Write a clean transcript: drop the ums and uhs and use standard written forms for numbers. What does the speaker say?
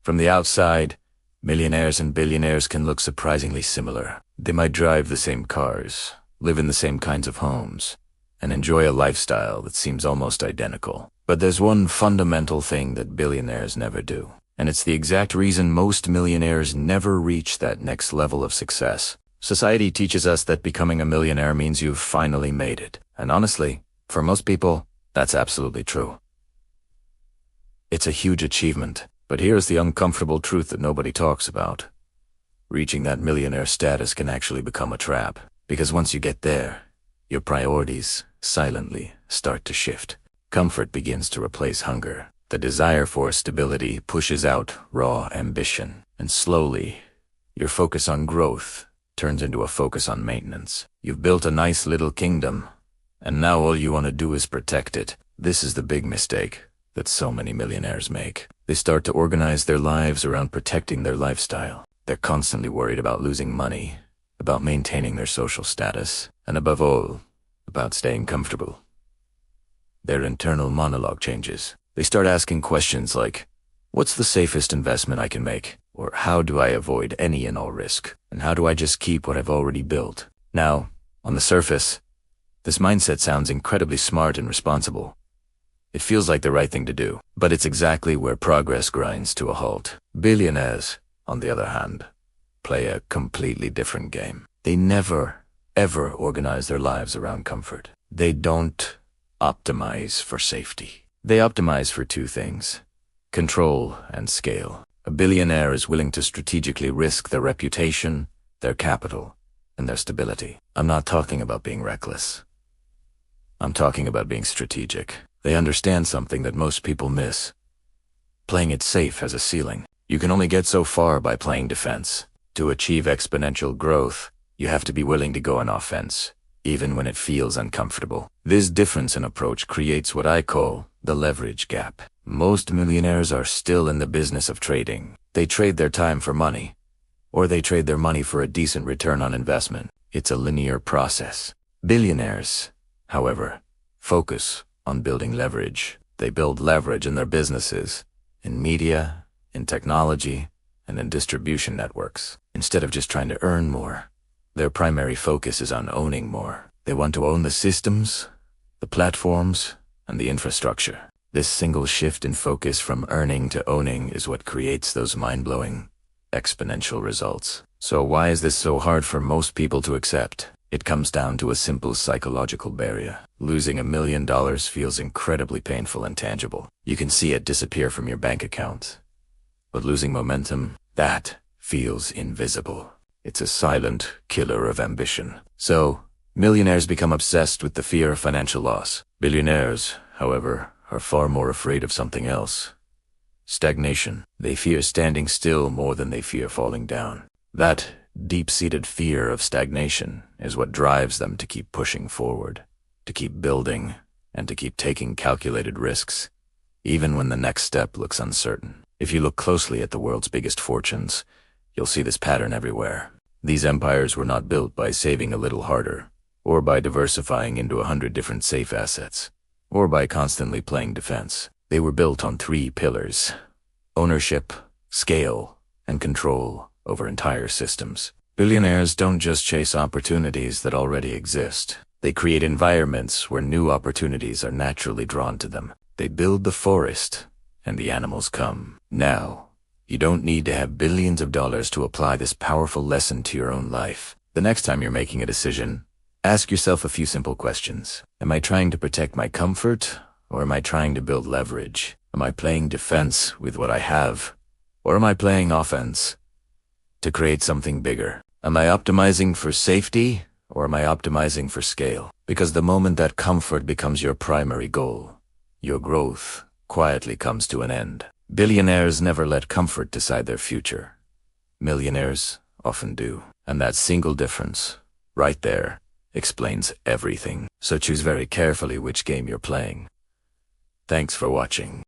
From the outside, millionaires and billionaires can look surprisingly similar. They might drive the same cars, live in the same kinds of homes, and enjoy a lifestyle that seems almost identical. But there's one fundamental thing that billionaires never do, and it's the exact reason most millionaires never reach that next level of success. Society teaches us that becoming a millionaire means you've finally made it. And honestly, for most people, that's absolutely true. It's a huge achievement, but here's the uncomfortable truth that nobody talks about. Reaching that millionaire status can actually become a trap, because once you get there, your priorities silently start to shift. Comfort begins to replace hunger. The desire for stability pushes out raw ambition, and slowly, your focus on growth turns into a focus on maintenance. You've built a nice little kingdom, and now all you want to do is protect it. This is the big mistake that so many millionaires make. They start to organize their lives around protecting their lifestyle. They're constantly worried about losing money, about maintaining their social status, and above all, about staying comfortable. Their internal monologue changes. They start asking questions like, what's the safest investment I can make? Or how do I avoid any and all risk? And how do I just keep what I've already built? Now, on the surface, this mindset sounds incredibly smart and responsible. It feels like the right thing to do, but it's exactly where progress grinds to a halt. Billionaires, on the other hand, play a completely different game. They never, ever organize their lives around comfort. They don't optimize for safety. They optimize for two things: control and scale. A billionaire is willing to strategically risk their reputation, their capital, and their stability. I'm not talking about being reckless. I'm talking about being strategic. They understand something that most people miss. Playing it safe has a ceiling. You can only get so far by playing defense. To achieve exponential growth, you have to be willing to go on offense, even when it feels uncomfortable. This difference in approach creates what I call the leverage gap. Most millionaires are still in the business of trading. They trade their time for money, or they trade their money for a decent return on investment. It's a linear process. Billionaires, however, focus on building leverage. They build leverage in their businesses, in media, in technology, and in distribution networks. Instead of just trying to earn more, their primary focus is on owning more. They want to own the systems, the platforms, and the infrastructure. This single shift in focus from earning to owning is what creates those mind-blowing, exponential results. So why is this so hard for most people to accept? It comes down to a simple psychological barrier. Losing $1 million feels incredibly painful and tangible. You can see it disappear from your bank account. But losing momentum, that feels invisible. It's a silent killer of ambition. So, millionaires become obsessed with the fear of financial loss. Billionaires, however, are far more afraid of something else: stagnation. They fear standing still more than they fear falling down. That deep-seated fear of stagnation is what drives them to keep pushing forward, to keep building, and to keep taking calculated risks, even when the next step looks uncertain. If you look closely at the world's biggest fortunes, you'll see this pattern everywhere. These empires were not built by saving a little harder, or by diversifying into 100 different safe assets, or by constantly playing defense. They were built on 3 pillars: ownership, scale, and control over entire systems. Billionaires don't just chase opportunities that already exist. They create environments where new opportunities are naturally drawn to them. They build the forest, and the animals come. Now, you don't need to have billions of dollars to apply this powerful lesson to your own life. The next time you're making a decision, ask yourself a few simple questions. Am I trying to protect my comfort, or am I trying to build leverage? Am I playing defense with what I have, or am I playing offense to create something bigger? Am I optimizing for safety, or am I optimizing for scale? Because the moment that comfort becomes your primary goal, your growth quietly comes to an end. Billionaires never let comfort decide their future. Millionaires often do. And that single difference, right there, explains everything. So choose very carefully which game you're playing. Thanks for watching.